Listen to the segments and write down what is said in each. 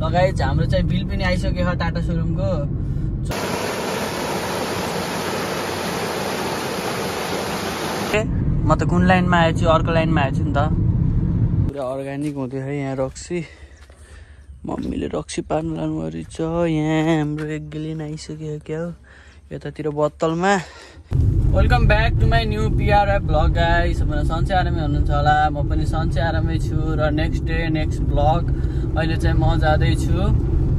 लगायत हाम्रो चाहिँ बिल पनि आइसक्यो छ टाटा सोरुमको। म त कुन लाइनमा आएछु, अर्को लाइनमा आएछु नि त। पुरा अर्ग्यानिक हुँदै है यहाँ रक्सी। मम्मीले रक्सी पार्न लानु रहेछ। यहाँ हाम्रो 1 गिलिन आइसक्यो क्या हो यतातिर बोतलमा। Welcome back to my new PRF blog guys. सबैजना सन्चै आरामै हुनुहुन्छ होला, म पनि सन्चै आरामै छु। र नेक्स्ट डे नेक्स्ट ब्लग अहिले चाहिँ म जाँदैछु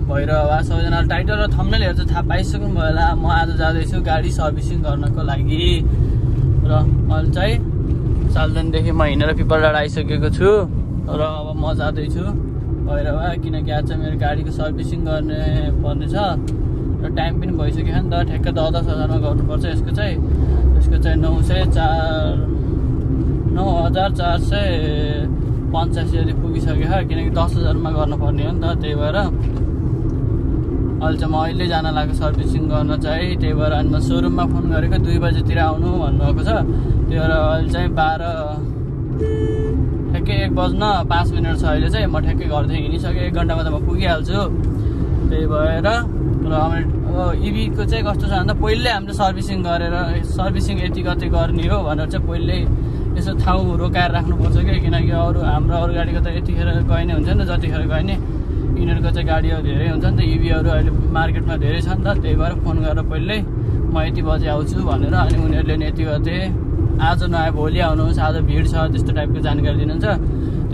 भैरवा। सबैजनाले टाइटल र थम्बनेल हेर्छ थाहा पाइसक्नु भयो होला। म आज जाँदैछु गाडी सर्भिसिङ गर्नको लागि। र अहिले चाहिँ सालजनदेखि म हिँडेर पिपलडाँडा आइसकेको छु र अब म जाँदैछु भैरवा, किनकि आज चाहिँ मेरो गाडीको सर्भिसिङ गर्ने पर्ने छ र टाइम पनि भइसक्यो नि त। ठ्याक्क 10,000 हजारमा गर्नुपर्छ यसको चाहिँ 9,485 जति पुगिसक्यो है, किनकि 10,000मा गर्नुपर्ने हो नि त। त्यही भएर अहिले चाहिँ म अहिले जान लाग्यो सर्भिसिङ गर्न चाहिँ। त्यही भएर अनि म सोरुममा फोन गरेको 2 बजेतिर आउनु भन्नुभएको छ। त्यही भएर अहिले चाहिँ 12 ठ्याक्कै 1 बज्न 5 मिनट छ अहिले चाहिँ। म ठ्याक्कै घरदेखि हिँडिसकेँ, 1 घन्टामा त म पुगिहाल्छु। त्यही भएर र इभीको चाहिँ कस्तो छ भन्दा पहिले हामीले सर्भिसिङ गरेर सर्भिसिङ यति कति गर्ने हो भनेर चाहिँ पहिल्यै यसो ठाउँ रोकाएर राख्नुपर्छ क्या। किनकि हाम्रो अरू गाडीको त यतिखेर गए नै हुन्छ नि त, जतिखेर गए नि। यिनीहरूको चाहिँ गाडीहरू धेरै हुन्छ नि त, इभीहरू अहिले मार्केटमा धेरै छ नि त। त्यही भएर फोन गरेर पहिल्यै म यति बजे आउँछु भनेर, अनि उनीहरूले नि यति गते आज नआए भोलि आउनुहोस्, आज भिड छ त्यस्तो टाइपको जानकारी दिनुहुन्छ।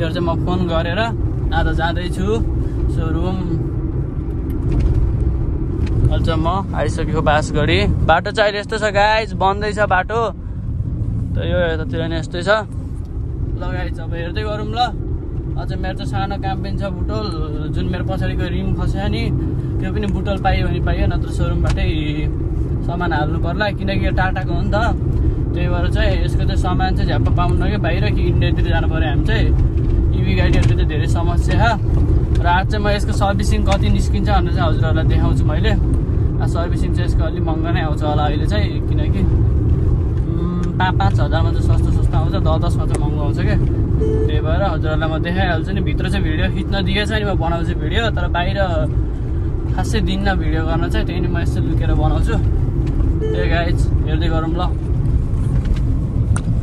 त्यो चाहिँ म फोन गरेर आज जाँदैछु सोरुम। अहिले चाहिँ म आइसकेको बासगढी। बाटो चाहिँ अहिले यस्तो छ गाइज, बन्दै छ बाटो त। यो यतातिर नि यस्तै छ। लगाइ अब हेर्दै गरौँ ल। अझ मेरो चाहिँ सानो काम पनि छ, बुटोल जुन मेरो पछाडिको रिङ खस्यो नि, त्यो पनि बुटोल पाइयो भने पाइयो, नत्र सोरुमबाटै सामान हाल्नु पर्ला। किनकि यो टाटाको हो नि त। त्यही भएर चाहिँ यसको चाहिँ सामान चाहिँ झ्याप्प पाउनु कि बाहिर कि इन्डियातिर जानु पऱ्यो हामी चाहिँ। इभी गाडीहरूको चाहिँ धेरै समस्या छ। र आज चाहिँ म यसको सर्भिसिङ कति निस्किन्छ भनेर चाहिँ हजुरहरूलाई देखाउँछु मैले। सर्भिसिङ चाहिँ यसको अलिक महँगो नै आउँछ होला अहिले चाहिँ, किनकि 5,000 हजारमा चाहिँ सस्तो आउँछ, 10,000मा चाहिँ महँगो आउँछ क्या। त्यही भएर हजुरहरूलाई म देखाइहाल्छु नि। भित्र चाहिँ भिडियो खिच्न दिएछ नि, म बनाउँछु भिडियो, तर बाहिर खासै दिन्न भिडियो गर्न चाहिँ। त्यही नि म यसो लुकेर बनाउँछु। त्यही गाइज हेर्दै गरौँ ल।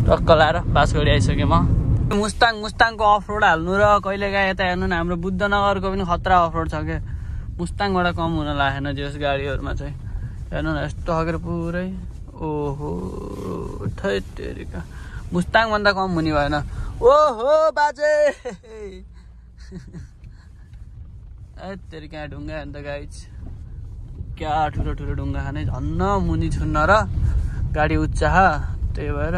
टक्क लाएर बासगढी आइसकेँ म। मुस्ताङको अफरोड हाल्नु र कहिले काहीँ यता हेर्नु न, हाम्रो बुद्धनगरको पनि खतरा अफरोड छ क्या। मुस्ताङबाट कम हुन लागेन जस गाडीहरूमा चाहिँ। हेर्नु न यस्तो खाएर पुरै ओहो थैतेरिका, मुस्ताङभन्दा कम हुने भएन। ओहो बाजे तेरिका ढुङ्गा हेर्नु त गाइज, क्या ठुलो ठुलो ढुङ्गा खाने, झन्न मुनि छुन्न र गाडी उच्चा छ। त्यही भएर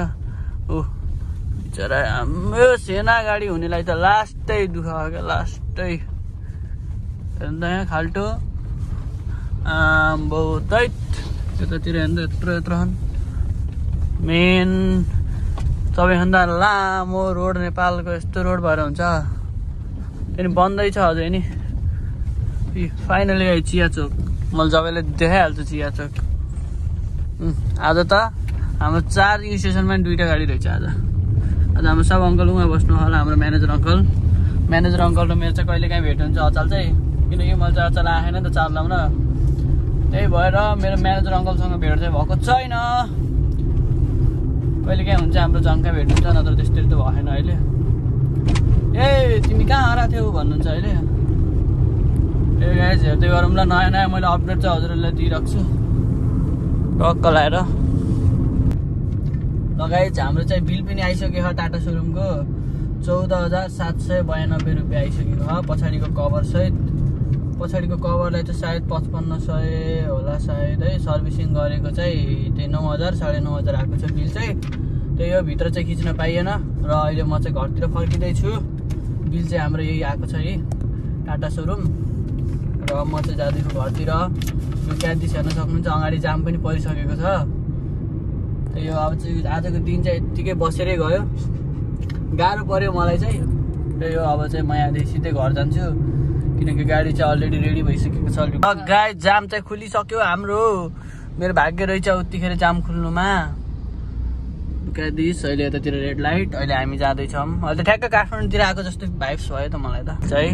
बिचरा हाम्रो सेना गाडी हुनेलाई त लास्टै दुःख हो क्या, लास्टै। हेर्नु त यहाँ खाल्टो आम्बो दैट, यतातिर हेर्नु यत्रो मेन सबैभन्दा लामो रोड नेपालको यस्तो रोड भएर हुन्छ। त्यहाँदेखि बन्दै छ अझै नि। फाइनली आयो चिया चोक। मैले सबैलाई देखाइहाल्छु चिया चोक। आज त हाम्रो चार्जिङ स्टेसनमा 2टा गाडी रहेछ आज हाम्रो सब अङ्कल उहाँ बस्नु होला, हाम्रो म्यानेजर अङ्कल र मेरो चाहिँ कहिले काहीँ भेट हुन्छ अचाल चाहिँ, किनकि मैले चाहिँ अचाल आएन नि त चार्ज लाउन। त्यही भएर मेरो म्यानेजर अङ्कलसँग भेट चाहिँ भएको छैन। कहिले काहीँ हुन्छ हाम्रो जङ्का भेट हुन्छ, नत्र त्यस्तै त भएन अहिले। ए तिमी कहाँ हराएको थियौ भन्नुहुन्छ अहिले। ए गाइज हेर्दै गरौँ ल, नयाँ नयाँ मैले अपडेट चाहिँ हजुरहरूलाई दिइरहेको छु टक्क लाएर। लगायत हाम्रो चाहिँ बिल पनि आइसक्यो छ टाटा सोरुमको 14,792 रुपियाँ आइसकेको छ पछाडिको कभर सहित। पछाडिको कभरलाई चाहिँ सायद 5500 होला सायद है। सर्भिसिङ गरेको चाहिँ त्यही 9,000 साढे 9,000 आएको छ बिल चाहिँ। त्यही हो, भित्र चाहिँ खिच्न पाइएन। र अहिले म चाहिँ घरतिर फर्किँदैछु। बिल चाहिँ हाम्रो यही आएको छ है टाटा सोरुम। र म चाहिँ जाँदैछु घरतिर। यो क्यादिस हेर्न सक्नुहुन्छ, अगाडि जाम पनि परिसकेको छ। त्यही हो, अब चाहिँ आजको दिन चाहिँ यत्तिकै बसेरै गयो, गाह्रो पऱ्यो मलाई चाहिँ। त्यही हो, अब चाहिँ म यहाँदेखि सिधै घर जान्छु, किनकि गाडी चाहिँ अलरेडी रेडी भइसकेको छ। गाइस जाम चाहिँ खुलिसक्यो हाम्रो। मेरो भाग्य रहेछ उतिखेर जाम खुल्नुमा। क्यादिस अहिले यतातिर रेड लाइट। अहिले हामी जाँदैछौँ। अहिले त ठ्याक्क काठमाडौँतिर आएको जस्तो भाइब्स भयो त मलाई त चाहिँ।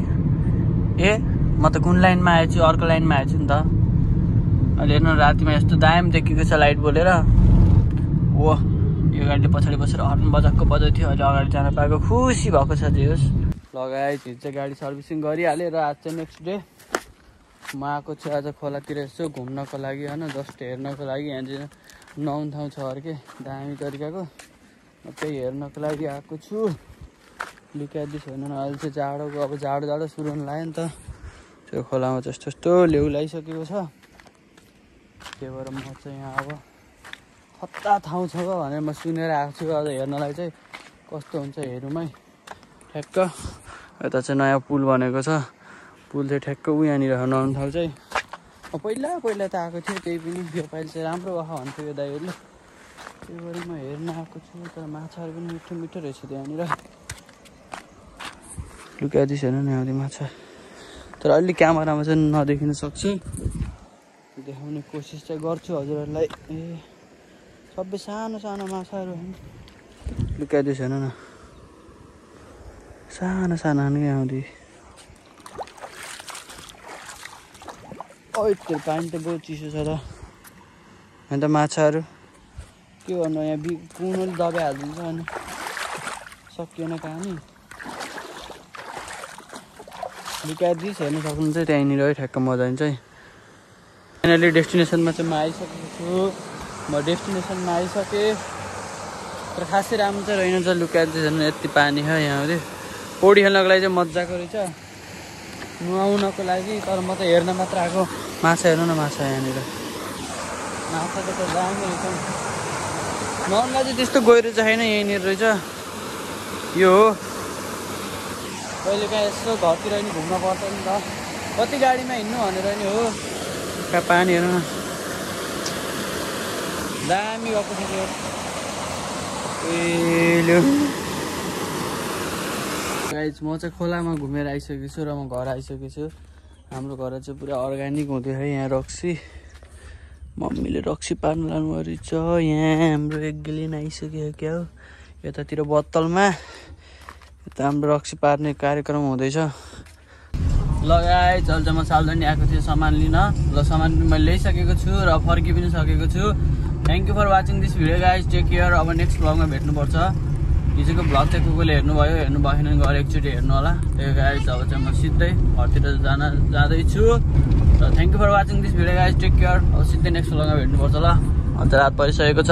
ए म त कुन लाइनमा आएछु अर्को लाइनमा आएछु नि त अहिले हेर्नु रातिमा यस्तो दाम देखेको छ लाइट बोलेर ओ यो गाडीले पछाडि बसेर हर्न बजाएको बजाइ थियो अहिले अगाडि जान पाएको खुसी भएको छ जे होस् लगाइ चाहिँ गाडी सर्भिसिङ गरिहालेँ र आज चाहिँ नेक्स्ट डे म आएको छु आज खोलातिर यसो घुम्नको लागि होइन जस्ट हेर्नको लागि यहाँ चाहिँ नुहाउने ठाउँ छ अरे के दामी तरिकाको म त्यही हेर्नको लागि आएको छु लुकाइदिस होइन अहिले चाहिँ जाडोको अब जाडो सुरु हुन लाग्यो नि त त्यो खोलामा जस्तो यस्तो लेउ लगाइसकेको छ त्यही भएर म चाहिँ यहाँ अब खत्ता ठाउँ छ भनेर म सुनेर आएको छु अझ हेर्नलाई चाहिँ कस्तो हुन्छ हेरौँ है ठ्याक्क यता चाहिँ नयाँ पुल बनेको छ पुल चाहिँ ठ्याक्क यहाँनिर नुहाउने ठाउँ चाहिँ पहिला त आएको थियो त्यही पनि यो पाइल चाहिँ राम्रो भयो भन्थ्यो यो दाइहरूले त्यही भएर म हेर्न आएको छु तर माछाहरू पनि मिठो मिठो रहेछ त्यहाँनिर लुकाइदिस हेर्नु नि आउँदै माछा तर अलि क्यामेरामा चाहिँ नदेखिन सक्छु देखाउने कोसिस चाहिँ गर्छु हजुरहरूलाई ए सबै सानो सानो माछाहरू होइन लुकाइदिस हेर्नु न सानो सानो नै आउँदै त्यो पानी त बहुत चिसो छ त अन्त माछाहरू के गर्नु यहाँ कुनोले दबाई हालिदिन्छ अनि सकिएन कहानी लुकाइदिस हेर्नु सक्नुहुन्छ त्यहीँनिर है ठ्याक्क मजा आइन्छ है फाइनली डेस्टिनेसनमा चाहिँ म आइसकेको छु म डेस्टिनेसनमा आइसकेँ तर खासै राम्रो चाहिँ रहेन छ लुकाइदिस हेर्नु यति पानी छ यहाँ पौडी खेल्नको लागि चाहिँ मजाको रहेछ नुहाउनको लागि तर म त हेर्न मात्र आएको माछा हेर्नु न माछा यहाँनिर माछाको त दामी रहेछ नुहाउनलाई चाहिँ त्यस्तो गहिरो छैन यहीँनिर रहेछ यो हो कहिले काहीँ यसो घरतिर नि घुम्न पर्छ नि त कति गाडीमा हिँड्नु भनेर नि हो कहाँ पानी हेर्नु न दामी भएको छ त्यो गाइज म चाहिँ खोलामा घुमेर आइसकेको छु र म घर आइसकेको छु हाम्रो घर चाहिँ पुरा अर्ग्यानिक हुँदै है यहाँ रक्सी मम्मीले रक्सी पार्नु लानुभयो रहेछ यहाँ हाम्रो एक गिलिन आइसक्यो क्या हो यतातिर बोतलमा यता हाम्रो रक्सी पार्ने कार्यक्रम हुँदैछ लगाइ चल्छ म सालदनी आएको थिएँ सामान लिन ल सामान पनि मैले ल्याइसकेको छु र फर्कि पनि सकेको छु thank you for watching this video guys take care अब नेक्स्ट भ्लगमा भेट्नुपर्छ हिजोको भ्लग चाहिँ कसले हेर्नुभयो हेर्नु भएन गएर एकचोटि हेर्नु होला त्यही गाइज अब चाहिँ म सिधै घरतिर जाँदैछु र thank you for watching this video guys take care अब सिधै नेक्स्ट भ्लगमा भेट्नुपर्छ ल अन्त रात परिसकेको छ